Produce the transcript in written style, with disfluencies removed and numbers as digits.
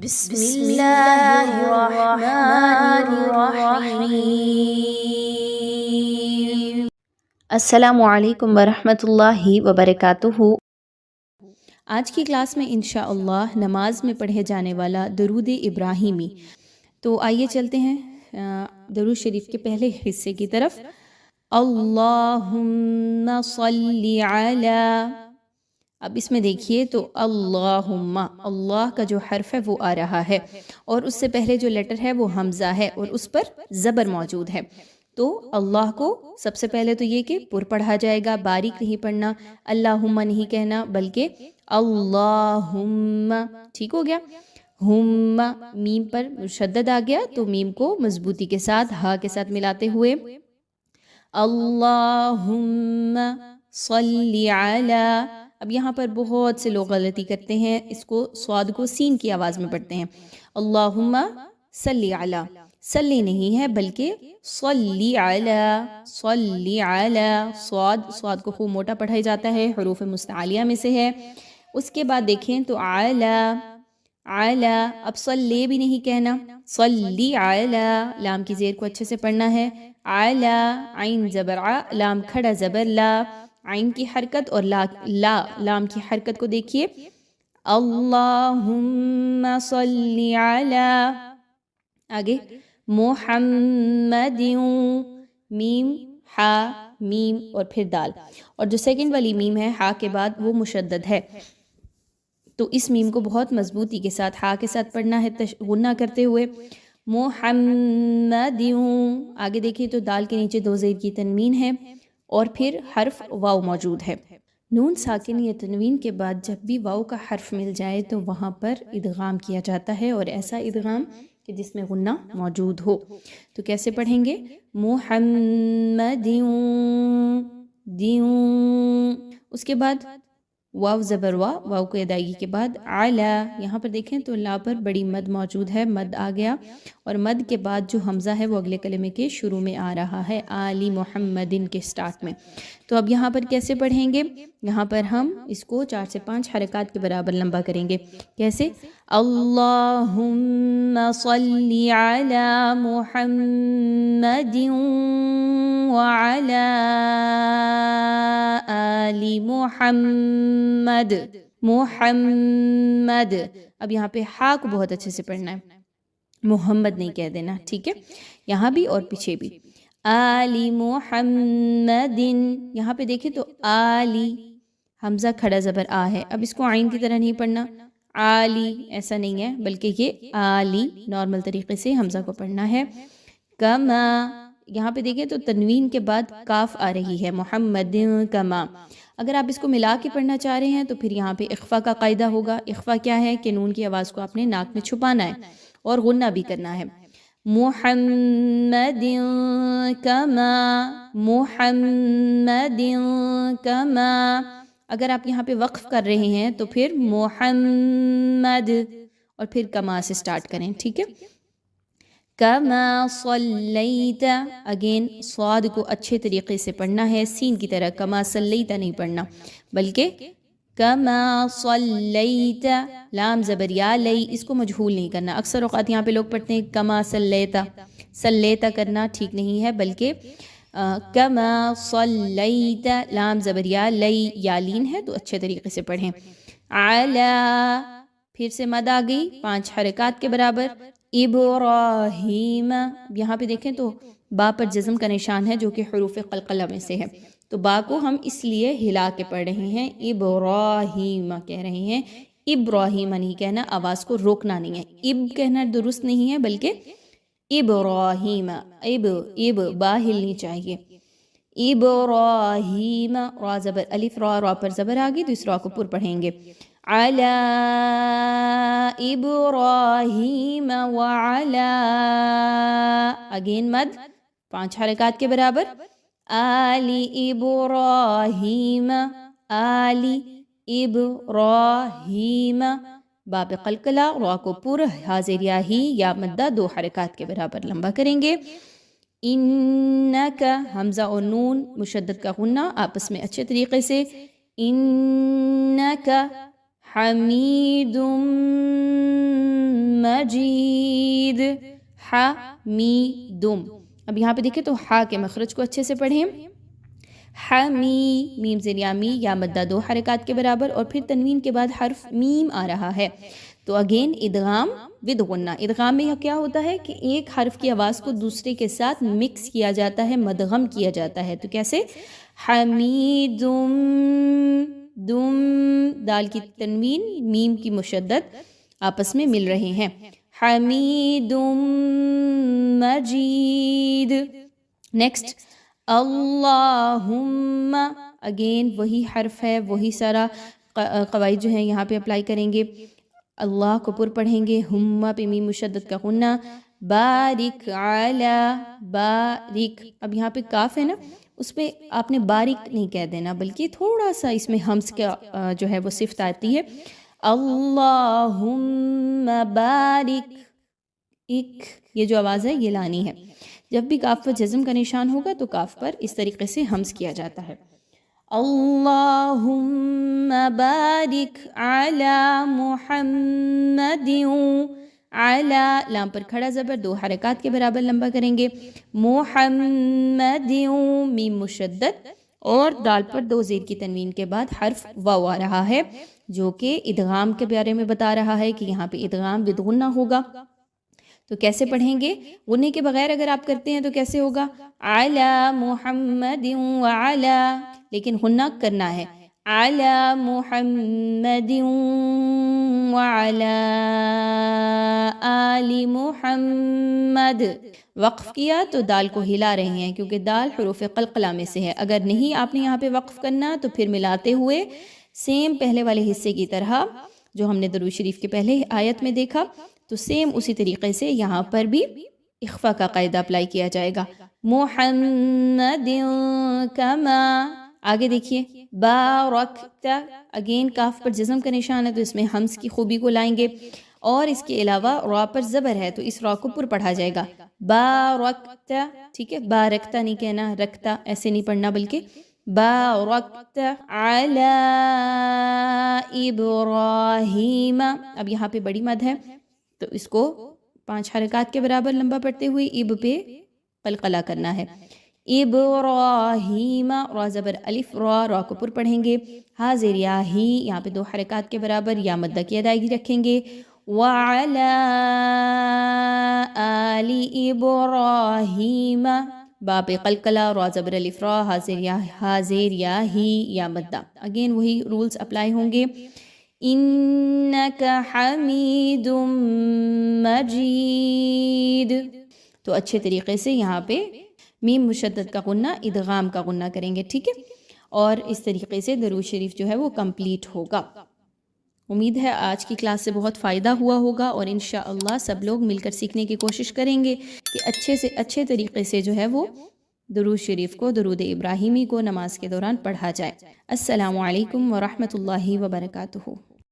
بسم اللہ الرحمن الرحیم۔ السلام علیکم ورحمۃ اللہ وبرکاتہ۔ آج کی کلاس میں انشاءاللہ نماز میں پڑھے جانے والا درود ابراہیمی۔ تو آئیے چلتے ہیں درود شریف کے پہلے حصے کی طرف۔ اللہم صلی علی، اب اس میں دیکھیے تو اللہم، اللہ کا جو حرف ہے وہ آ رہا ہے اور اس سے پہلے جو لیٹر ہے وہ حمزہ ہے اور اس پر زبر موجود ہے۔ تو اللہ کو سب سے پہلے تو یہ کہ پر پڑھا جائے گا، باریک نہیں پڑھنا، اللہم نہیں کہنا بلکہ اللہم، ٹھیک ہو گیا۔ ہم، میم پر مشدد آ گیا تو میم کو مضبوطی کے ساتھ ہا کے ساتھ ملاتے ہوئے اللہم صلی علی۔ اب یہاں پر بہت سے لوگ غلطی کرتے ہیں، اس کو صاد کو سین کی آواز میں پڑھتے ہیں، اللہم صلی علی، صلی نہیں ہے بلکہ صلی علی، صلی علی، صاد کو خوب موٹا پڑھائی جاتا ہے، حروف مستعلیہ میں سے ہے۔ اس کے بعد دیکھیں تو علی، علی، اب صلی بھی نہیں کہنا، صلی علی، لام کی زیر کو اچھے سے پڑھنا ہے، علی، عین زبر ع، لام کھڑا زبر لا، عین کی حرکت اور لام کی حرکت کو دیکھیے، اللہم صلی علی، آگے محمد، میم ہا میم اور پھر دال، اور جو سیکنڈ والی میم ہے ہا کے بعد وہ مشدد ہے، تو اس میم کو بہت مضبوطی کے ساتھ ہا کے ساتھ پڑھنا ہے غنہ کرتے ہوئے، محمد۔ آگے دیکھیے تو دال کے نیچے دو زیر کی تنوین ہے اور پھر حرف واو موجود ہے۔ نون ساکن یا تنوین کے بعد جب بھی واو کا حرف مل جائے تو وہاں پر ادغام کیا جاتا ہے، اور ایسا ادغام کہ جس میں غنہ موجود ہو۔ تو کیسے پڑھیں گے؟ محمد، دیوں، اس کے بعد واو زبر وا، واو کو ادائیگی کے بعد علی، یہاں پر دیکھیں تو لا پر بڑی مد موجود ہے، مد آ گیا، اور مد کے بعد جو حمزہ ہے وہ اگلے کلمے کے شروع میں آ رہا ہے، آلی محمدن کے سٹارٹ میں۔ تو اب یہاں پر کیسے پڑھیں گے؟ یہاں پر ہم اس کو 4 سے 5 حرکات کے برابر لمبا کریں گے۔ کیسے؟ اللہم صلی علی محمد وعلی آل محمد، محمد، اب یہاں پہ ہا کو بہت اچھے سے پڑھنا ہے، محمد نہیں کہہ دینا، ٹھیک ہے، یہاں بھی اور پیچھے بھی، آل محمد، یہاں پہ دیکھیں تو آلی، حمزہ کھڑا زبر آ ہے، اب اس کو عین کی طرح نہیں پڑھنا، آلی ایسا نہیں ہے بلکہ یہ آلی نارمل طریقے سے حمزہ کو پڑھنا ہے۔ کما، یہاں پہ دیکھیں تو تنوین کے بعد کاف آ رہی ہے، محمد کما، اگر آپ اس کو ملا کے پڑھنا چاہ رہے ہیں تو پھر یہاں پہ اخفا کا قاعدہ ہوگا۔ اخفا کیا ہے کہ نون کی آواز کو آپ نے ناک میں چھپانا ہے اور غنہ بھی کرنا ہے، محمد کما، محمد کما، اگر آپ یہاں پہ وقف کر رہے ہیں تو پھر محمد اور پھر کما سے سٹارٹ کریں، ٹھیک ہے۔ کما صلیت، اگین صاد کو اچھے طریقے سے پڑھنا ہے، سین کی طرح کما صلیت نہیں پڑھنا بلکہ کما صلیت، لام زبر یا لئی، اس کو مجہول نہیں کرنا، اکثر اوقات یہاں پہ لوگ پڑھتے ہیں کما صلیتا، صلیتا کرنا ٹھیک نہیں ہے بلکہ کما صلیت، لام زبر یا لئی، یا لین ہے تو اچھے طریقے سے پڑھیں، علی، پھر سے مد آ گئی 5 حرکات کے برابر، ابراہیم، یہاں پہ دیکھیں تو با پر جزم کا نشان ہے جو کہ حروف قلقلہ میں سے ہے، تو با کو ہم اس لیے ہلا کے پڑھ رہے ہیں، ابراہیم کہہ رہے ہیں، ابراہیم نہیں کہنا، آواز کو روکنا نہیں ہے، اب کہنا درست نہیں ہے بلکہ ابراہیم، اب با ہلنی چاہیے، ابراہیم، را زبر الف را پر زبر آگئی تو اس را کو پر پڑھیں گے، علی ابراہیم وعلی، اگین مد 5 حرکات کے برابر، آلی ابراہیم، آلی ابراہیم، با پہ قلقلہ، را کو پر، حاضر یا ہی یا مدہ 2 حرکات کے برابر لمبا کریں گے، انکا، حمزہ اور نون مشدد کا غنہ آپس میں اچھے طریقے سے، انکا حمید مجید حمیدم. اب یہاں پہ دیکھیں تو ہا کے مخرج کو اچھے سے پڑھیں. حمی میم زیر یا می یا مدہ 2 حرکات کے برابر اور پھر تنوین کے بعد حرف میم آ رہا ہے تو اگین ادغام ود غنہ. ادغام میں کیا ہوتا ہے کہ ایک حرف کی آواز کو دوسرے کے ساتھ مکس کیا جاتا ہے, مدغم کیا جاتا ہے. تو کیسے حمیدم دم دال کی تنوین میم کی مشدد آپس میں مل رہے ہیں. حمیدم مجید. نیکسٹ اللہم, اگین وہی حرف ہے, وہی سارا قواعد جو ہیں یہاں پہ اپلائی کریں گے. اللہ کو پر پڑھیں گے, ہم پہ میم مشدد کا غنہ. بارک علی بارک. اب یہاں پہ کاف ہے نا, اس پہ آپ نے باریک نہیں کہہ دینا بلکہ تھوڑا سا اس میں ہمس کا جو ہے وہ صفت آتی ہے. اللہم بارک ایک, یہ جو آواز ہے یہ لانی ہے. جب بھی کاف پر جزم کا نشان ہوگا تو کاف پر اس طریقے سے ہمس کیا جاتا ہے. اللہم بارک علی محمد. علی لام پر کھڑا زبر 2 حرکات کے برابر لمبا کریں گے. محمد میم مشدد اور دال پر 2 زیر کی تنوین کے بعد حرف واو آ رہا ہے جو کہ ادغام کے بارے میں بتا رہا ہے کہ یہاں پہ ادغام ود غنہ ہوگا. تو کیسے پڑھیں گے؟ غنے کے بغیر اگر آپ کرتے ہیں تو کیسے ہوگا؟ علی محمد وعلی, لیکن غنہ کرنا ہے. علی محمد وعلی آل محمد. وقف کیا تو دال کو ہلا رہے ہیں کیونکہ دال حروف قلقلہ میں سے ہے. اگر نہیں آپ نے یہاں پہ وقف کرنا تو پھر ملاتے ہوئے سیم پہلے والے حصے کی طرح جو ہم نے درود شریف کے پہلے آیت میں دیکھا تو سیم اسی طریقے سے یہاں پر بھی اخفا کا قاعدہ اپلائی کیا جائے گا. محمد کما, آگے دیکھیے بارکت, اگین کاف پر جزم کا نشان ہے تو اس میں ہمس کی خوبی کو لائیں گے اور اس کے علاوہ را پر زبر ہے تو اس را کو پر پڑھا جائے گا. بارکت, ٹھیک ہے, بارکتا نہیں کہنا, رکھتا ایسے نہیں پڑھنا بلکہ بارکت علی ابراہیم. اب یہاں پہ بڑی مد ہے تو اس کو 5 حرکات کے برابر لمبا پڑھتے ہوئے اب پہ قلقلہ کرنا ہے. ابراہیم را زبر الف را, را کو پر پڑھیں گے. ہا زیر یا ہی یہاں پہ 2 حرکات کے برابر یا مدہ کی ادائیگی رکھیں گے. وعلی آل ابراہیم با پہ قلقلہ, را زبر الف را, ہا زیر یا ہی یا مدہ. اگین وہی رولز اپلائی ہوں گے. انک حمید مجید. تو اچھے طریقے سے یہاں پہ میم مشدد کا غنہ ادغام کا غنہ کریں گے, ٹھیک ہے, اور اس طریقے سے درود شریف جو ہے وہ کمپلیٹ ہوگا. امید ہے آج کی کلاس سے بہت فائدہ ہوا ہوگا اور انشاءاللہ سب لوگ مل کر سیکھنے کی کوشش کریں گے کہ اچھے سے اچھے طریقے سے جو ہے وہ درود شریف کو, درود ابراہیمی کو نماز کے دوران پڑھا جائے. السلام علیکم ورحمۃ اللہ وبرکاتہ.